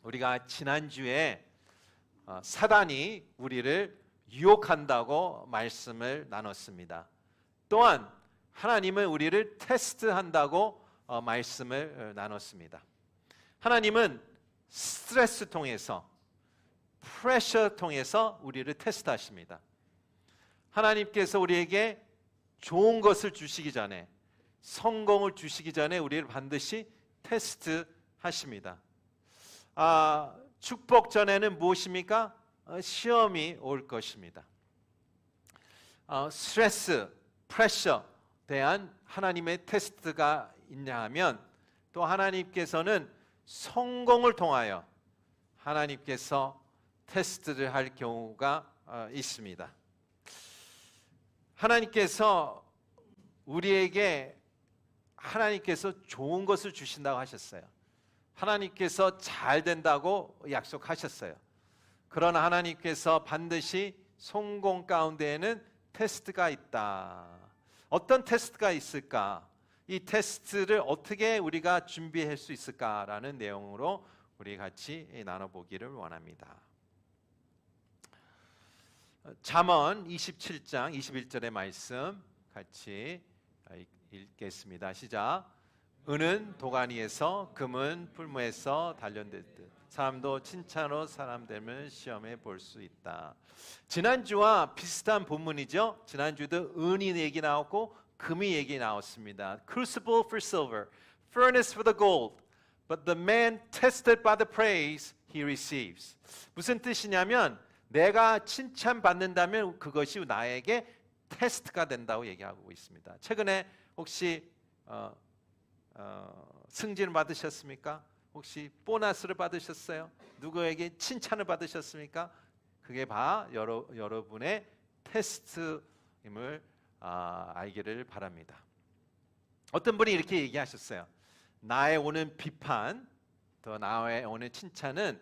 우리가 지난주에 사단이 우리를 유혹한다고 말씀을 나눴습니다. 또한 하나님은 우리를 테스트한다고 말씀을 나눴습니다. 하나님은 스트레스 통해서, 프레셔 통해서 우리를 테스트하십니다. 하나님께서 우리에게 좋은 것을 주시기 전에, 성공을 주시기 전에 우리를 반드시 테스트하십니다. 축복 전에는 무엇입니까? 시험이 올 것입니다. 스트레스, 프레셔 대한 하나님의 테스트가 있냐 하면 또 하나님께서는 성공을 통하여 하나님께서 테스트를 할 경우가 있습니다. 하나님께서 우리에게 좋은 것을 주신다고 하셨어요. 하나님께서 잘 된다고 약속하셨어요. 그러나 하나님께서 반드시 성공 가운데에는 테스트가 있다. 어떤 테스트가 있을까? 이 테스트를 어떻게 우리가 준비할 수 있을까라는 내용으로 우리 같이 나눠보기를 원합니다. 잠언 27장 21절의 말씀 같이 읽겠습니다. 시작. 은은 도가니에서, 금은 풀무에서 단련됐듯 사람도 칭찬으로 사람 되면 시험해 볼 수 있다. 지난주와 비슷한 본문이죠. 지난주도 은이 얘기 나왔고 금이 얘기 나왔습니다. Crucible for silver, furnace for the gold, but the man tested by the praise he receives. 무슨 뜻이냐면 내가 칭찬받는다면 그것이 나에게 테스트가 된다고 얘기하고 있습니다. 최근에 혹시 승진을 받으셨습니까? 혹시 보너스를 받으셨어요? 누구에게 칭찬을 받으셨습니까? 그게 여러분의 테스트임을 알기를 바랍니다. 어떤 분이 이렇게 얘기하셨어요. 나의 오는 비판, 또 나의 오는 칭찬은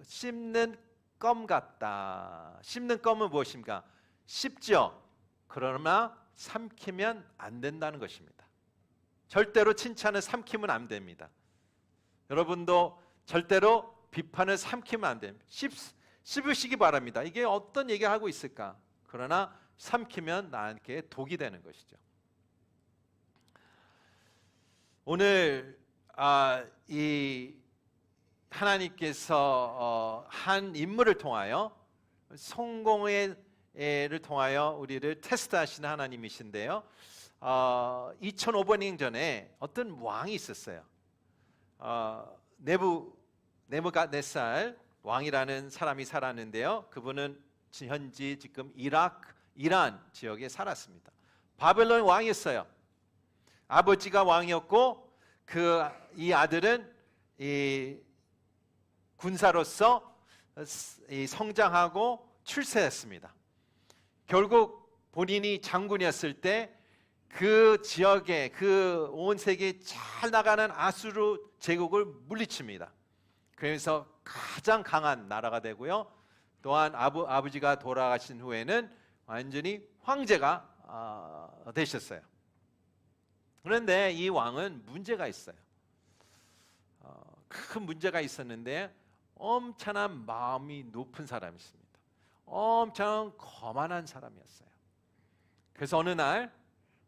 씹는 껌 같다. 씹는 껌은 무엇입니까? 씹죠. 그러나 삼키면 안 된다는 것입니다. 절대로 칭찬을 삼키면 안 됩니다. 여러분도 절대로 비판을 삼키면 안 됩니다. 씹으시기 바랍니다. 이게 어떤 얘기를 하고 있을까? 그러나 삼키면 나에게 독이 되는 것이죠. 오늘 이 하나님께서 한 인물을 통하여 성공을 통하여 우리를 테스트하시는 하나님이신데요. 2500년 전에 어떤 왕이 있었어요. 네부갓네살 왕이라는 사람이 살았는데요. 그분은 현지 지금 이란 지역에 살았습니다. 바벨론 왕이었어요. 아버지가 왕이었고 이 아들은 군사로서 성장하고 출세했습니다. 결국 본인이 장군이었을 때 그 지역에 그 온 세계에 잘 나가는 아수르 제국을 물리칩니다. 그래서 가장 강한 나라가 되고요. 또한 아버지가 돌아가신 후에는 완전히 황제가 되셨어요. 그런데 이 왕은 문제가 있어요. 큰 문제가 있었는데 엄청난 마음이 높은 사람이었습니다. 엄청 거만한 사람이었어요. 그래서 어느 날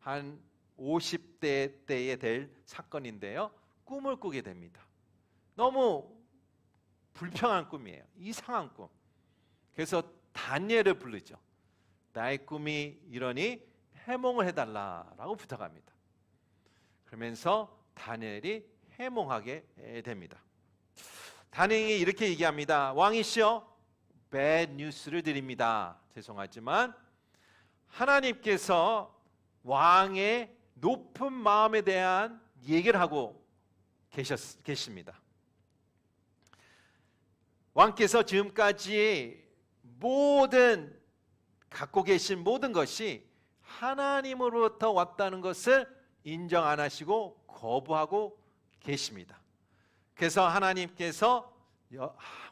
한 50대 때에 될 사건인데요. 꿈을 꾸게 됩니다. 너무 불평한 꿈이에요. 이상한 꿈. 그래서 다니엘을 부르죠. 나의 꿈이 이러니 해몽을 해달라라고 부탁합니다. 그러면서 다니엘이 해몽하게 됩니다. 다니엘이 이렇게 얘기합니다. 왕이시여, bad news를 드립니다. 죄송하지만 하나님께서 왕의 높은 마음에 대한 얘기를 하고 계십니다. 왕께서 지금까지 갖고 계신 모든 것이 하나님으로부터 왔다는 것을 인정 안 하시고 거부하고 계십니다. 그래서 하나님께서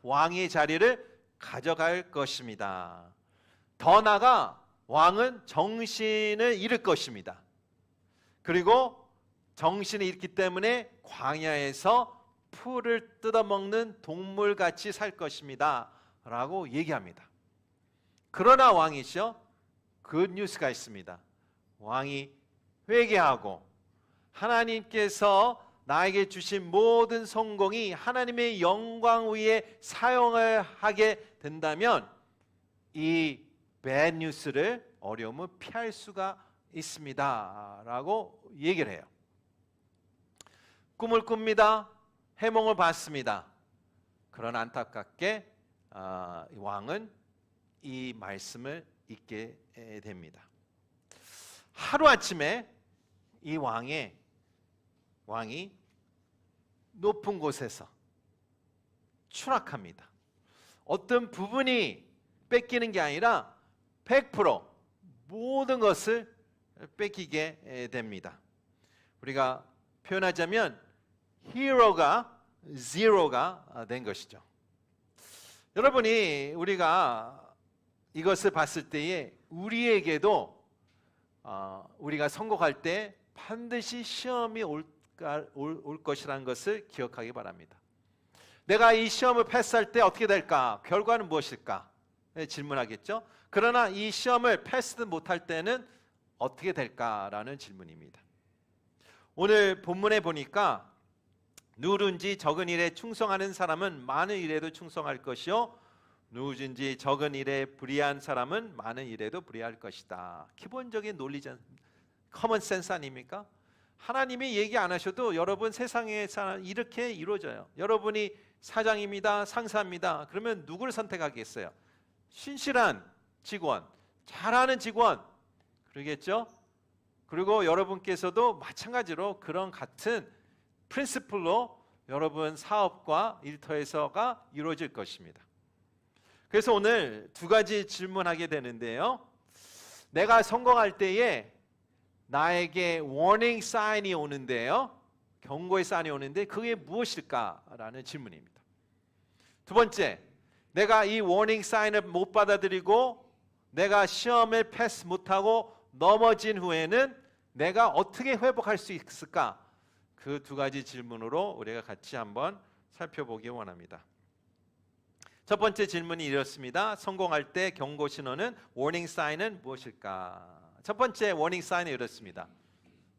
왕의 자리를 가져갈 것입니다. 더 나아가 왕은 정신을 잃을 것입니다. 그리고 정신을 잃기 때문에 광야에서 풀을 뜯어먹는 동물같이 살 것입니다 라고 얘기합니다. 그러나 왕이죠, 굿뉴스가 있습니다. 왕이 회개하고 하나님께서 나에게 주신 모든 성공이 하나님의 영광 위에 사용을 하게 된다면 이 bad news를, 어려움을 피할 수가 있습니다 라고 얘기를 해요. 꿈을 꿉니다. 해몽을 받습니다. 그러나 안타깝게 왕은 이 말씀을 잊게 됩니다. 하루아침에 이 왕이 높은 곳에서 추락합니다. 어떤 부분이 뺏기는 게 아니라 100% 모든 것을 뺏기게 됩니다. 우리가 표현하자면 히어로가 제로가 된 것이죠. 여러분이 우리가 이것을 봤을 때에 우리에게도 우리가 선곡할 때 반드시 시험이 올 것이라는 것을 기억하기 바랍니다. 내가 이 시험을 패스할 때 어떻게 될까? 결과는 무엇일까? 질문하겠죠. 그러나 이 시험을 패스 못할 때는 어떻게 될까라는 질문입니다. 오늘 본문에 보니까 누구든지 적은 일에 충성하는 사람은 많은 일에도 충성할 것이요, 누구든지 적은 일에 불의한 사람은 많은 일에도 불의할 것이다. 기본적인 논리잖아요. 커먼 센스 아닙니까? 하나님이 얘기 안 하셔도 여러분 세상에 이렇게 이루어져요. 여러분이 사장입니다, 상사입니다. 그러면 누구를 선택하겠어요? 신실한 직원, 잘하는 직원, 그러겠죠? 그리고 여러분께서도 마찬가지로 그런 같은 프린시플로 여러분 사업과 일터에서가 이루어질 것입니다. 그래서 오늘 두 가지 질문하게 되는데요. 내가 성공할 때에 나에게 워닝 사인이 오는데요, 경고의 사인이 오는데 그게 무엇일까라는 질문입니다. 두 번째, 내가 이 워닝 사인을 못 받아들이고 내가 시험을 패스 못하고 넘어진 후에는 내가 어떻게 회복할 수 있을까? 그 두 가지 질문으로 우리가 같이 한번 살펴보기 원합니다. 첫 번째 질문이 이렇습니다. 성공할 때 경고 신호는 워닝 사인은 무엇일까? 첫 번째 워닝 사인은 이렇습니다.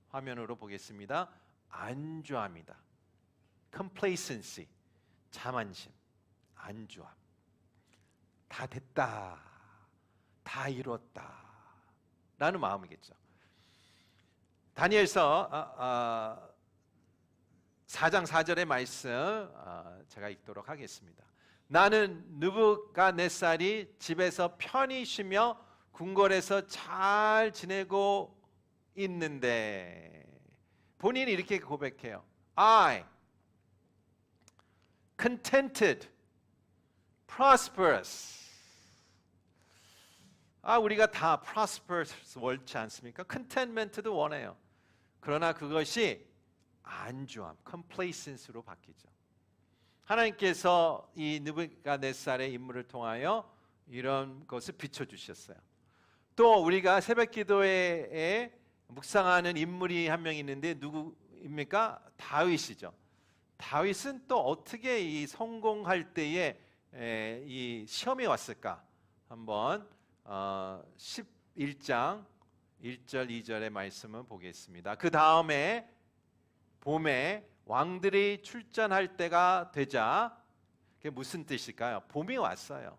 화면으로 보겠습니다. 안주함이다. complacency, 자만심, 안주함. 다 됐다, 다 이뤘다 라는 마음이겠죠. 다니엘서 4장 4절의 말씀 제가 읽도록 하겠습니다. 나는 느부갓네살이 집에서 편히 쉬며 궁궐에서 잘 지내고 있는데, 본인이 이렇게 고백해요. I contented, prosperous. 우리가 다 prosperous 원치 않습니까? contentment도 원해요. 그러나 그것이 안주함, complacence로 바뀌죠. 하나님께서 이 느부갓네살의 인물을 통하여 이런 것을 비춰주셨어요. 또 우리가 새벽 기도회에 묵상하는 인물이 한 명 있는데 누구입니까? 다윗이죠. 다윗은 또 어떻게 이 성공할 때에 이 시험이 왔을까? 한번 11장 1절 2절의 말씀을 보겠습니다. 그 다음에 봄에 왕들이 출전할 때가 되자, 그게 무슨 뜻일까요? 봄이 왔어요.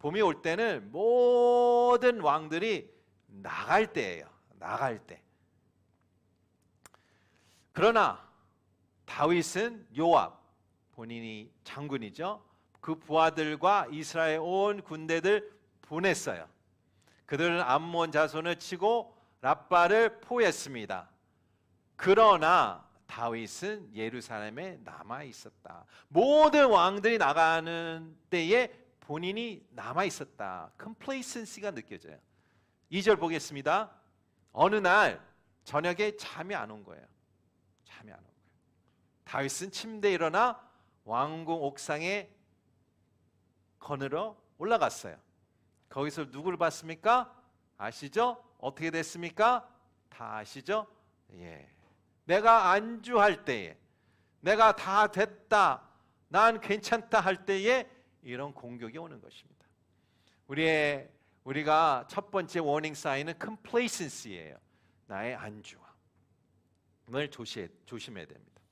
봄이 올 때는 모든 왕들이 나갈 때예요. 나갈 때. 그러나 다윗은 요압, 본인이 장군이죠. 그 부하들과 이스라엘 온 군대들 보냈어요. 그들은 암몬 자손을 치고 랍바를 포했습니다. 그러나 다윗은 예루살렘에 남아 있었다. 모든 왕들이 나가는 때에 본인이 남아 있었다. complacency가 느껴져요. 2절 보겠습니다. 어느 날 저녁에 잠이 안 온 거예요. 잠이 안 온 거예요. 다윗은 침대에 일어나 왕궁 옥상에 거느려 올라갔어요. 거기서 누구를 봤습니까? 아시죠? 어떻게 됐습니까? 다 아시죠? 예. 내가 안주할 때에, 내가 다 됐다, 난 괜찮다 할 때에 이런 공격이 오는 것입니다. 우리가 첫 번째 워닝 사인은 complacency예요. 나의 안주함을 조심해야 됩니다.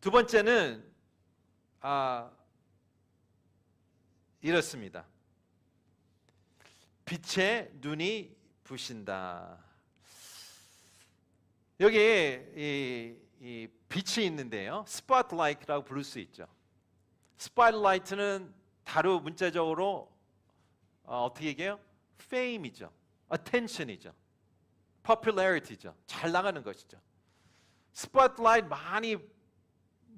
두 번째는 이렇습니다. 빛에 눈이 부신다. 여기 이 빛이 있는데요, 스포트라이트라고 부를 수 있죠. 스포트라이트는 다루 문자적으로 어떻게 얘기해요? fame이죠, attention이죠, popularity죠. 잘 나가는 것이죠. 스포트라이트 많이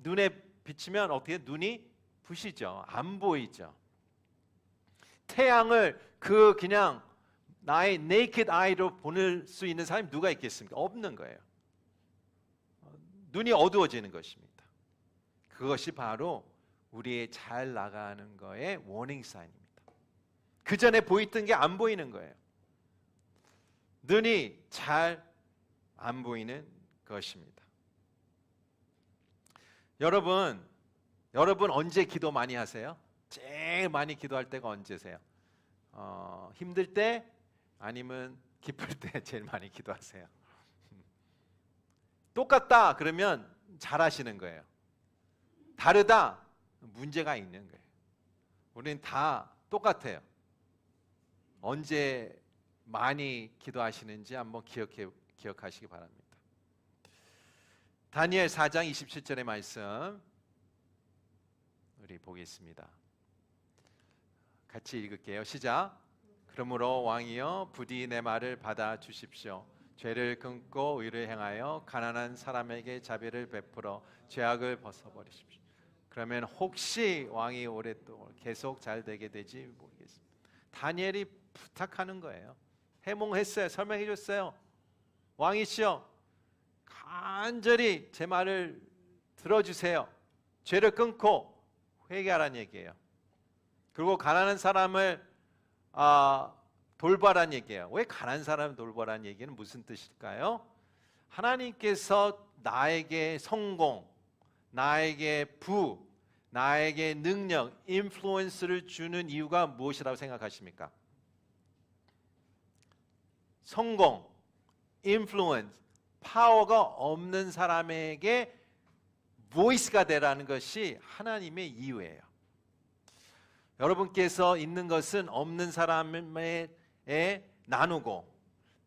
눈에 비치면 어떻게 눈이 부시죠. 안 보이죠. 태양을 그냥 나의 naked eye로 보낼 수 있는 사람이 누가 있겠습니까? 없는 거예요. 눈이 어두워지는 것입니다. 그것이 바로 우리의 잘 나가는 거의 워닝 사인입니다. 그 전에 보이던 게 안 보이는 거예요. 눈이 잘 안 보이는 것입니다. 여러분 언제 기도 많이 하세요? 제일 많이 기도할 때가 언제세요? 힘들 때 아니면 기쁠 때 제일 많이 기도하세요? 똑같다 그러면 잘하시는 거예요. 다르다 문제가 있는 거예요. 우리는 다 똑같아요. 언제 많이 기도하시는지 한번 기억하시기 바랍니다. 다니엘 4장 27절의 말씀 우리 보겠습니다. 같이 읽을게요. 시작. 그러므로 왕이여 부디 내 말을 받아 주십시오. 죄를 끊고 의를 행하여 가난한 사람에게 자비를 베풀어 죄악을 벗어버리십시오. 그러면 혹시 왕이 오랫동안 계속 잘 되게 되지 모르겠습니다. 다니엘이 부탁하는 거예요. 해몽했어요. 설명해 줬어요. 왕이시여 간절히 제 말을 들어주세요. 죄를 끊고 회개하라는 얘기예요. 그리고 가난한 사람을 돌봐라는 얘기예요. 왜 가난한 사람을 돌봐라는 얘기는 무슨 뜻일까요? 하나님께서 나에게 성공, 나에게 부, 나에게 능력, 인플루언스를 주는 이유가 무엇이라고 생각하십니까? 성공, 인플루언스, 파워가 없는 사람에게 보이스가 되라는 것이 하나님의 이유예요. 여러분께서 있는 것은 없는 사람에 나누고,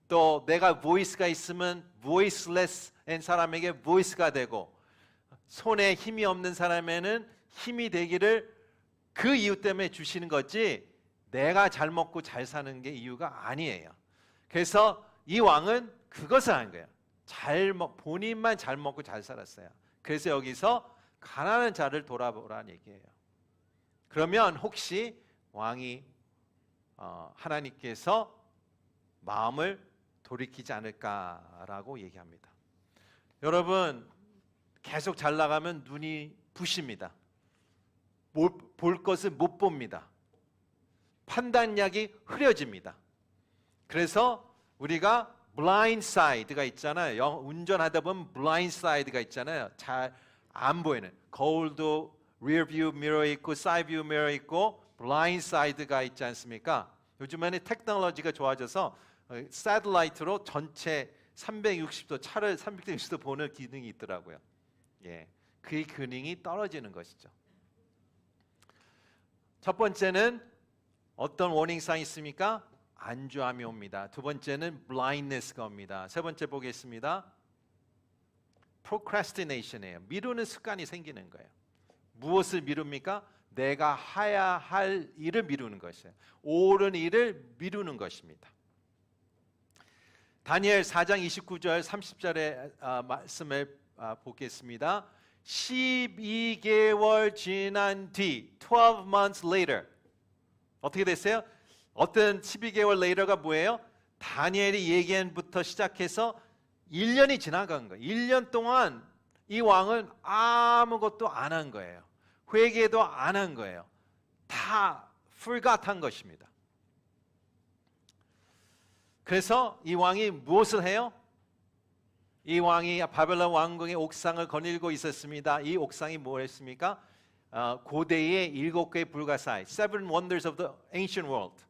또 내가 보이스가 있으면 보이스레스한 사람에게 보이스가 되고, 손에 힘이 없는 사람에는 힘이 되기를 그 이유 때문에 주시는 거지 내가 잘 먹고 잘 사는 게 이유가 아니에요. 그래서 이 왕은 그것을 한 거예요. 본인만 잘 먹고 잘 살았어요. 그래서 여기서 가난한 자를 돌아보라는 얘기예요. 그러면 혹시 왕이 하나님께서 마음을 돌이키지 않을까라고 얘기합니다. 여러분 계속 잘 나가면 눈이 부십니다. 볼 것을 못 봅니다. 판단력이 흐려집니다. 그래서 우리가 blind side가 있잖아요. 운전하다 보면 blind side가 있잖아요. 잘 안 보이는. 거울도 rear view mirror 있고 side view mirror 있고 blind side가 있지 않습니까? 요즘에는 테크놀로지가 좋아져서 새틀라이트로 전체 360도 차를 360도 보는 기능이 있더라고요. 예, 그 기능이 떨어지는 것이죠. 첫 번째는 어떤 워닝 사인이 있습니까? 안주함이 옵니다. 두 번째는 blindness가 옵니다. 세 번째 보겠습니다. procrastination이에요. 미루는 습관이 생기는 거예요. 무엇을 미룹니까? 내가 해야 할 일을 미루는 것이에요. 옳은 일을 미루는 것입니다. 다니엘 4장 29절 30절의 말씀을 보겠습니다. 12개월 지난 뒤 12 months later 어떻게 됐어요? 어떤 12개월 later가 뭐예요? 다니엘이 얘기한부터 시작해서 1년이 지나간 거예요. 1년 동안 이 왕은 아무것도 안 한 거예요. 회개도 안 한 거예요. 다 forgot 한 것입니다. 그래서 이 왕이 무엇을 해요? 이 왕이 바벨론 왕궁의 옥상을 거닐고 있었습니다. 이 옥상이 뭐였습니까? 고대의 7개의 불가사의 Seven Wonders of the Ancient World.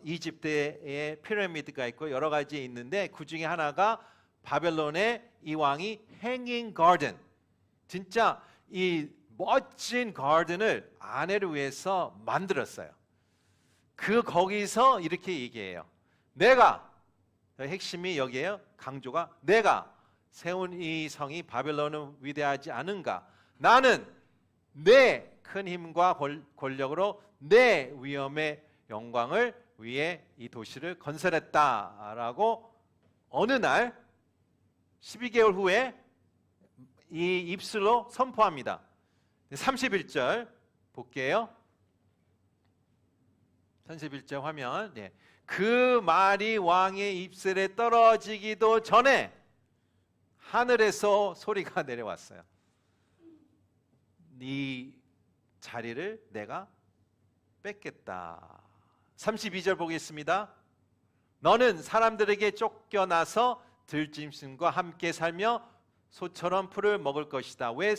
이집트의 피라미드가 있고 여러 가지 있는데 그 중에 하나가 바벨론의 이 왕이 Hanging Garden. 진짜 이 멋진 가든을 아내를 위해서 만들었어요. 거기서 이렇게 얘기해요. 내가, 핵심이 여기에요. 강조가 내가 세운 이 성이 바벨론은 위대하지 않은가? 나는 내 큰 힘과 권력으로 내 위엄의 영광을 위해 이 도시를 건설했다라고 어느 날 12개월 후에 이 입술로 선포합니다. 31절 볼게요. 31절 화면. 네. 그 말이 왕의 입술에 떨어지기도 전에 하늘에서 소리가 내려왔어요. 네 자리를 내가 뺏겠다. 32절 보겠습니다. 너는 사람들에게 쫓겨나서 들짐승과 함께 살며 소처럼 풀을 먹을 것이다. 왜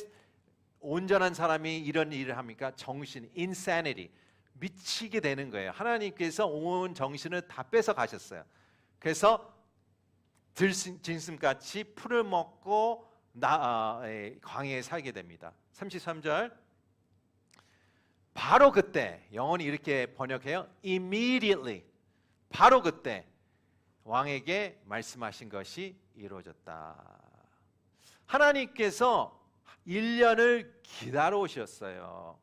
온전한 사람이 이런 일을 합니까? 정신, insanity. 미치게 되는 거예요. 하나님께서 온 정신을 다 뺏어 가셨어요. 그래서 들짐승같이 풀을 먹고 광야에 살게 됩니다. 33절. 바로 그때, 영어는 이렇게 번역해요. Immediately. 바로 그때 왕에게 말씀하신 것이 이루어졌다. 하나님께서 1년을 기다려 오셨어요.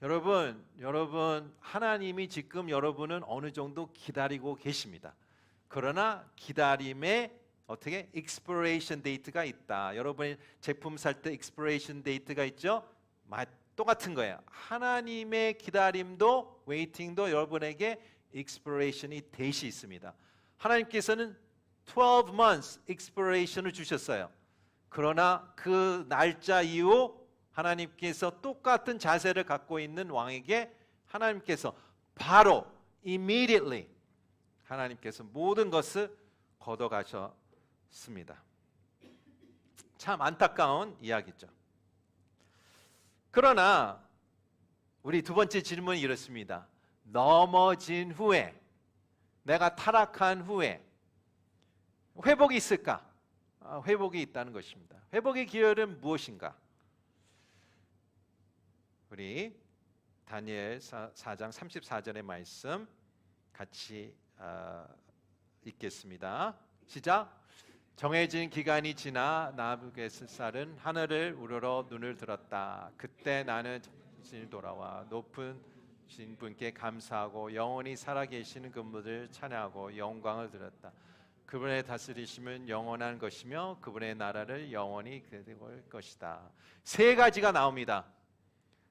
여러분 하나님이 지금 여러분은 어느 정도 기다리고 계십니다. 그러나 기다림에 어떻게 expiration date가 있다. 여러분이 제품 살 때 expiration date가 있죠? 똑같은 거예요. 하나님의 기다림도 waiting도 여러분에게 expiration date이 있습니다. 하나님께서는 12 months expiration을 주셨어요. 그러나 그 날짜 이후 하나님께서 똑같은 자세를 갖고 있는 왕에게 하나님께서 바로 immediately 하나님께서 모든 것을 걷어가셨습니다. 참 안타까운 이야기죠. 그러나 우리 두 번째 질문이 이렇습니다. 넘어진 후에, 내가 타락한 후에 회복이 있을까? 회복이 있다는 것입니다. 회복의 기회는 무엇인가? 우리 다니엘 4장 34절의 말씀 같이 읽겠습니다. 시작. 정해진 기간이 지나 나부갓네살은 하늘을 우러러 눈을 들었다. 그때 나는 정신이 돌아와 높은 분께 감사하고 영원히 살아계시는 그분을 찬양하고 영광을 드렸다. 그분의 다스리심은 영원한 것이며 그분의 나라를 영원히 그대로 것이다. 세 가지가 나옵니다.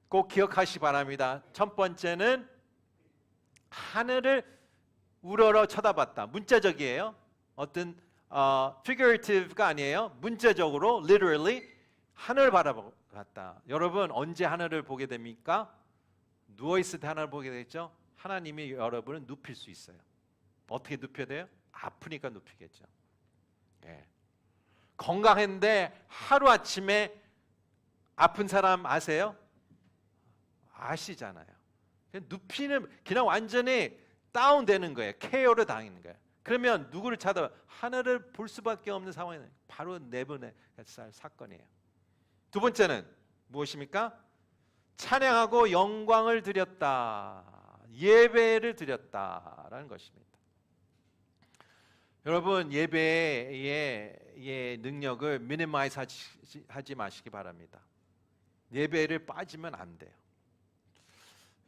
꼭 기억하시기 바랍니다. 첫 번째는 하늘을 우러러 쳐다봤다. 문자적이에요. 어떤 figurative가 아니에요. 문자적으로 literally 하늘을 바라봤다. 여러분 언제 하늘을 보게 됩니까? 누워있을 때 하늘을 보게 되겠죠? 하나님이 여러분을 눕힐 수 있어요. 어떻게 눕혀야 돼요? 아프니까 눕히겠죠. 예. 건강했는데 하루아침에 아픈 사람 아세요? 아시잖아요. 눕히는 그냥 완전히 다운되는 거예요. 케어를 당하는 거예요. 그러면 누구를 찾아? 하늘을 볼 수밖에 없는 상황이 바로 내보낼 사건이에요. 두 번째는 무엇입니까? 찬양하고 영광을 드렸다. 예배를 드렸다라는 것입니다. 여러분 예배의 능력을 미니마이즈 하지 마시기 바랍니다. 예배를 빠지면 안 돼요.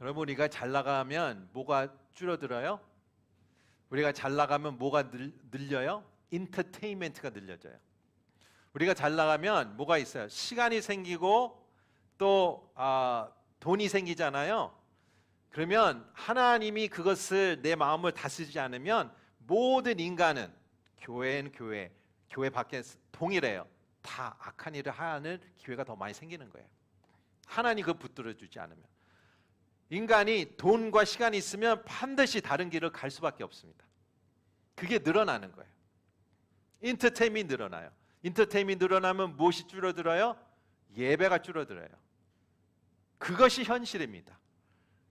여러분 우리가 잘 나가면 뭐가 줄어들어요? 우리가 잘 나가면 뭐가 늘려요? 인터테인먼트가 늘려져요. 우리가 잘 나가면 뭐가 있어요? 시간이 생기고 또 돈이 생기잖아요. 그러면 하나님이 그것을 내 마음을 다스리지 않으면 모든 인간은 교회는 교회 밖에 동일해요. 다 악한 일을 하는 기회가 더 많이 생기는 거예요. 하나님 그거 붙들어주지 않으면. 인간이 돈과 시간이 있으면 반드시 다른 길을 갈 수밖에 없습니다. 그게 늘어나는 거예요. 인터테인먼트 늘어나요. 인터테인먼트 늘어나면 무엇이 줄어들어요? 예배가 줄어들어요. 그것이 현실입니다.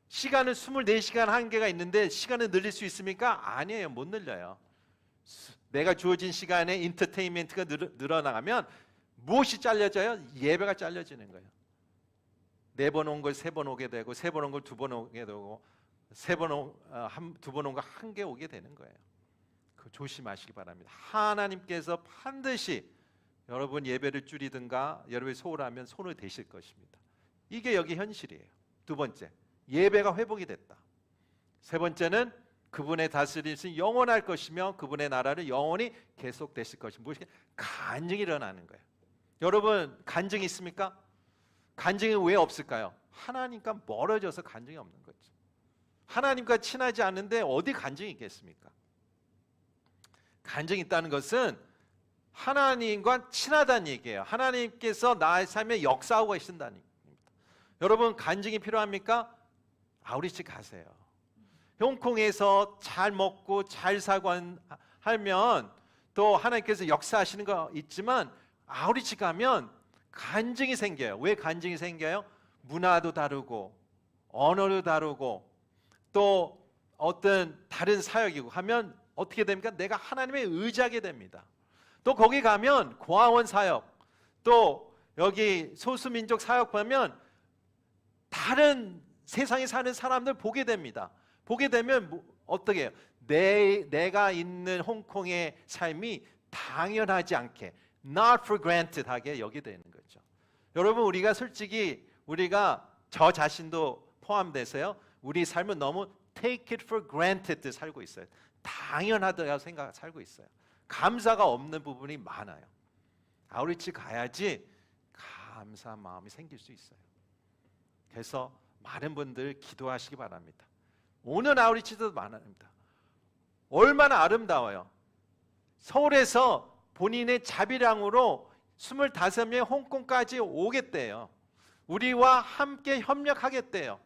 시간은 24시간 한계가 있는데 시간을 늘릴 수 있습니까? 아니에요. 못 늘려요. 내가 주어진 시간에 인터테인먼트가 늘어나가면 무엇이 잘려져요? 예배가 잘려지는 거예요. 4번 온 걸 3번 오게 되고 3번 온 걸 2번 오게 되고 2번 온 거 1개 오게 되는 거예요. 그 조심하시기 바랍니다. 하나님께서 반드시 여러분 예배를 줄이든가 여러분이 소홀하면 손을 대실 것입니다. 이게 여기 현실이에요. 두 번째, 예배가 회복이 됐다. 세 번째는 그분의 다스림이 영원할 것이며 그분의 나라를 영원히 계속되실 것입니다. 무엇이 간증이 일어나는 거예요. 여러분 간증이 있습니까? 간증이 왜 없을까요? 하나님과 멀어져서 간증이 없는 거죠. 하나님과 친하지 않은데 어디 간증이 있겠습니까? 간증이 있다는 것은 하나님과 친하다는 얘기예요. 하나님께서 나의 삶에 역사하고 계신다는 얘기입니다. 여러분 간증이 필요합니까? 아우리치 가세요. 홍콩에서 잘 먹고 잘 살고 하면 또 하나님께서 역사하시는 거 있지만 아우리치 가면 간증이 생겨요. 왜 간증이 생겨요? 문화도 다르고 언어도 다르고 또 어떤 다른 사역이고 하면 어떻게 됩니까? 내가 하나님에 의지하게 됩니다. 또 거기 가면 고아원 사역, 또 여기 소수민족 사역 보면 다른 세상에 사는 사람들 보게 됩니다. 보게 되면 어떻게 해요? 내가 있는 홍콩의 삶이 당연하지 않게 not for granted 하게 여기게 되는 거죠. 여러분 우리가 솔직히 우리가 저 자신도 포함돼서요. 우리 삶은 너무 take it for granted 살고 있어요. 당연하다고 생각 살고 있어요. 감사가 없는 부분이 많아요. 아우리치 가야지 감사한 마음이 생길 수 있어요. 그래서 많은 분들 기도하시기 바랍니다. 오는 아우리치도 많습니다. 얼마나 아름다워요. 서울에서 본인의 자비량으로 25명 홍콩까지 오겠대요. 우리와 함께 협력하겠대요.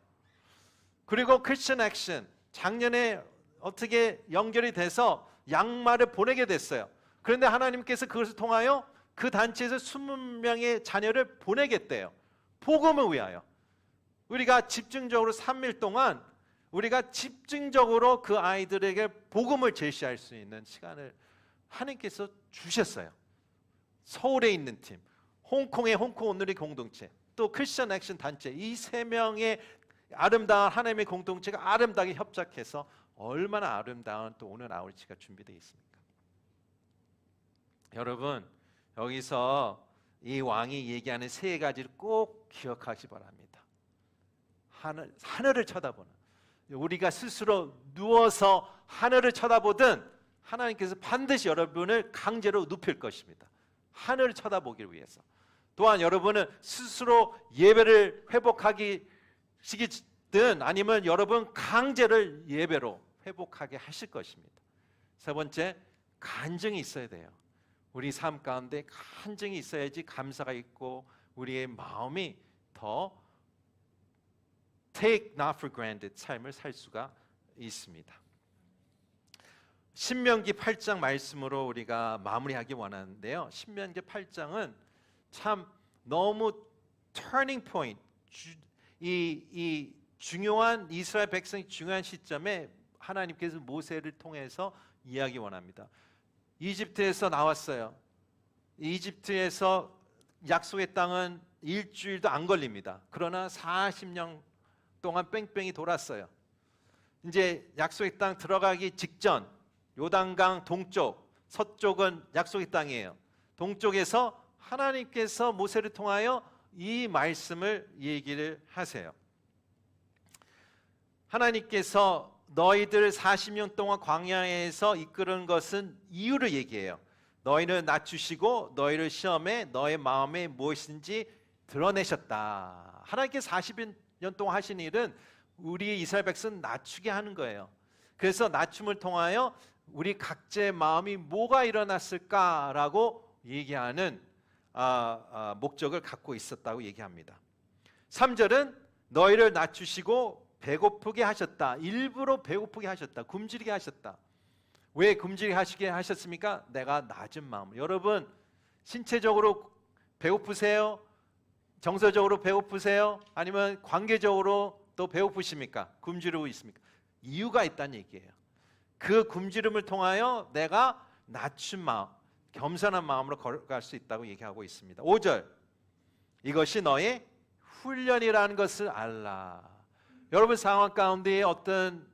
그리고 크리스천 액션 작년에 어떻게 연결이 돼서 양말을 보내게 됐어요. 그런데 하나님께서 그것을 통하여 그 단체에서 20명의 자녀를 보내겠대요. 복음을 위하여. 우리가 집중적으로 3일 동안 우리가 집중적으로 그 아이들에게 복음을 제시할 수 있는 시간을 하나님께서 주셨어요. 서울에 있는 팀, 홍콩의 홍콩 오늘의 공동체, 또 크리스천 액션 단체, 이 3명의 아름다운 하나님의 공동체가 아름답게 협작해서 얼마나 아름다운 또 오늘 아우리치가 준비되어 있습니까? 여러분 여기서 이 왕이 얘기하는 3가지를 꼭 기억하시 바랍니다. 하늘을 쳐다보는, 우리가 스스로 누워서 하늘을 쳐다보든 하나님께서 반드시 여러분을 강제로 눕힐 것입니다. 하늘을 쳐다보기 위해서. 또한 여러분은 스스로 예배를 회복하기 시기든 아니면 여러분 강제를 예배로 회복하게 하실 것입니다. 세 번째, 간증이 있어야 돼요. 우리 삶 가운데 간증이 있어야지 감사가 있고 우리의 마음이 더 take not for granted 삶을 살 수가 있습니다. 신명기 8장 말씀으로 우리가 마무리하기 원하는데요. 신명기 8장은 참 너무 turning point, 이 중요한 이스라엘 백성이 중요한 시점에 하나님께서 모세를 통해서 이야기 원합니다. 이집트에서 나왔어요. 이집트에서 약속의 땅은 일주일도 안 걸립니다. 그러나 40년 동안 뺑뺑이 돌았어요. 이제 약속의 땅 들어가기 직전 요단강 동쪽, 서쪽은 약속의 땅이에요. 동쪽에서 하나님께서 모세를 통하여 이 말씀을 얘기를 하세요. 하나님께서 너희들 40년 동안 광야에서 이끄는 것은 이유를 얘기해요. 너희를 낮추시고 너희를 시험해 너의 마음에 무엇인지 드러내셨다. 하나님께서 40년 동안 하신 일은 우리 이스라엘 백성 낮추게 하는 거예요. 그래서 낮춤을 통하여 우리 각자의 마음이 뭐가 일어났을까라고 얘기하는 목적을 갖고 있었다고 얘기합니다. 3절은 너희를 낮추시고 배고프게 하셨다. 일부러 배고프게 하셨다. 굶주리게 하셨다. 왜 굶주리게 하시게 하셨습니까? 내가 낮은 마음. 여러분 신체적으로 배고프세요? 정서적으로 배고프세요? 아니면 관계적으로 또 배고프십니까? 굶주리고 있습니까? 이유가 있다는 얘기예요. 그 굶주림을 통하여 내가 낮춘 마음, 겸손한 마음으로 걸어갈 수 있다고 얘기하고 있습니다. 5절, 이것이 너의 훈련이라는 것을 알라. 여러분 상황 가운데에 어떤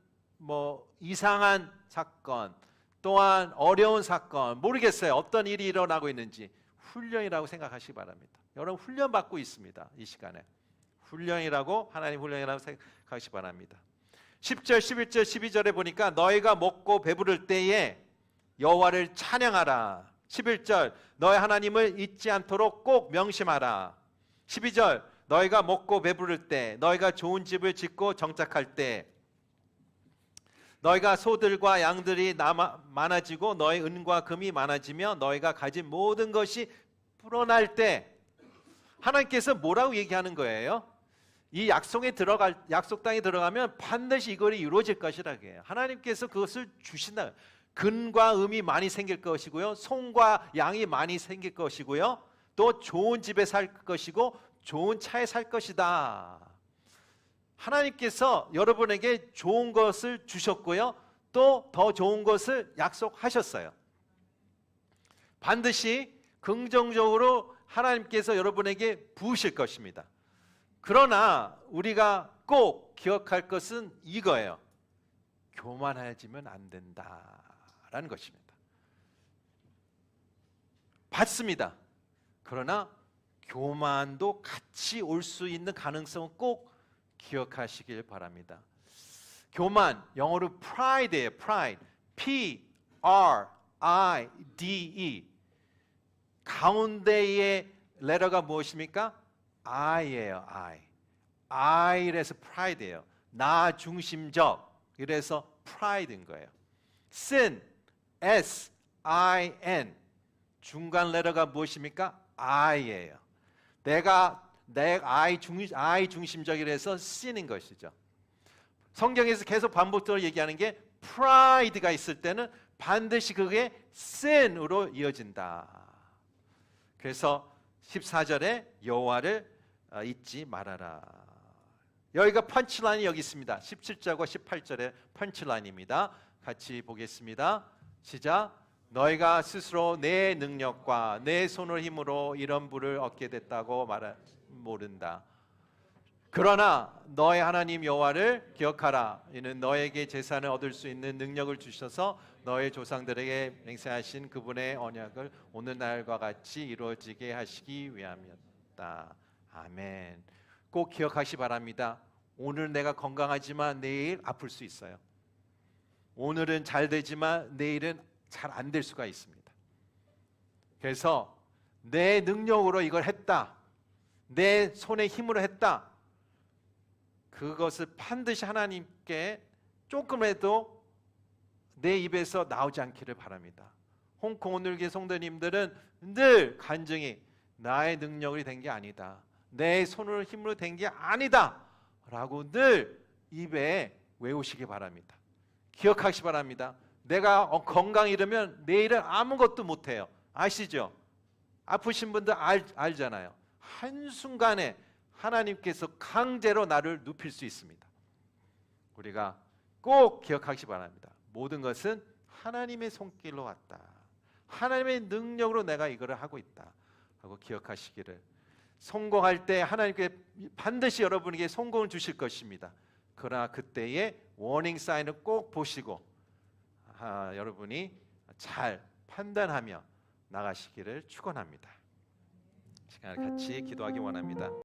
이상한 사건, 또한 어려운 사건, 모르겠어요. 어떤 일이 일어나고 있는지 훈련이라고 생각하시기 바랍니다. 여러분 훈련 받고 있습니다. 이 시간에 훈련이라고, 하나님 훈련이라고 생각하시기 바랍니다. 10절, 11절, 12절에 보니까 너희가 먹고 배부를 때에 여호와를 찬양하라. 11절, 너희 하나님을 잊지 않도록 꼭 명심하라. 12절, 너희가 먹고 배부를 때, 너희가 좋은 집을 짓고 정착할 때, 너희가 소들과 양들이 많아지고 너희 은과 금이 많아지며 너희가 가진 모든 것이 불어날 때, 하나님께서 뭐라고 얘기하는 거예요? 이 약속 땅에 들어가면 반드시 이것이 이루어질 것이라고 해요. 하나님께서 그것을 주신다. 근과 음이 많이 생길 것이고요, 송과 양이 많이 생길 것이고요, 또 좋은 집에 살 것이고 좋은 차에 살 것이다. 하나님께서 여러분에게 좋은 것을 주셨고요, 또 더 좋은 것을 약속하셨어요. 반드시 긍정적으로 하나님께서 여러분에게 부으실 것입니다. 그러나 우리가 꼭 기억할 것은 이거예요. 교만해지면 안 된다라는 것입니다. 받습니다. 그러나 교만도 같이 올 수 있는 가능성은 꼭 기억하시길 바랍니다. 교만, 영어로 pride예요. pride. P-R-I-D-E. 가운데의 레터가 무엇입니까? I예요. I래서 pride예요. 나 중심적. 이래서 pride인 거예요. sin, S-I-N. 중간 레터가 무엇입니까? I예요. 내 I 중심적이라서 sin인 것이죠. 성경에서 계속 반복적으로 얘기하는 게 pride가 있을 때는 반드시 그게 sin으로 이어진다. 그래서 14절에 여호와를 잊지 말아라. 여기가 펀치라인이 여기 있습니다. 17절과 18절의 펀치라인입니다. 같이 보겠습니다. 시작. 너희가 스스로 내 능력과 내 손의 힘으로 이런 부를 얻게 됐다고 모른다. 그러나 너의 하나님 여호와를 기억하라. 이는 너에게 재산을 얻을 수 있는 능력을 주셔서 너의 조상들에게 맹세하신 그분의 언약을 오늘날과 같이 이루어지게 하시기 위함이었다. 아멘. 꼭 기억하시 바랍니다. 오늘 내가 건강하지만 내일 아플 수 있어요. 오늘은 잘 되지만 내일은 잘 안 될 수가 있습니다. 그래서 내 능력으로 이걸 했다, 내 손의 힘으로 했다, 그것을 반드시 하나님께 조금이라도 내 입에서 나오지 않기를 바랍니다. 홍콩 오늘교회 성도님들은 늘 간증이 나의 능력이 된 게 아니다, 내 손으로 힘으로 된 게 아니다 라고 늘 입에 외우시기 바랍니다. 기억하시기 바랍니다. 내가 건강 잃으면 내일은 아무것도 못해요. 아시죠? 아프신 분들 알잖아요. 한순간에 하나님께서 강제로 나를 눕힐 수 있습니다. 우리가 꼭 기억하시기 바랍니다. 모든 것은 하나님의 손길로 왔다. 하나님의 능력으로 내가 이거를 하고 있다 하고 기억하시기를. 성공할 때 하나님께 반드시 여러분에게 성공을 주실 것입니다. 그러나 그때의 워닝 사인을 꼭 보시고 여러분이 잘 판단하며 나가시기를 축원합니다. 시간을 같이 기도하기 원합니다.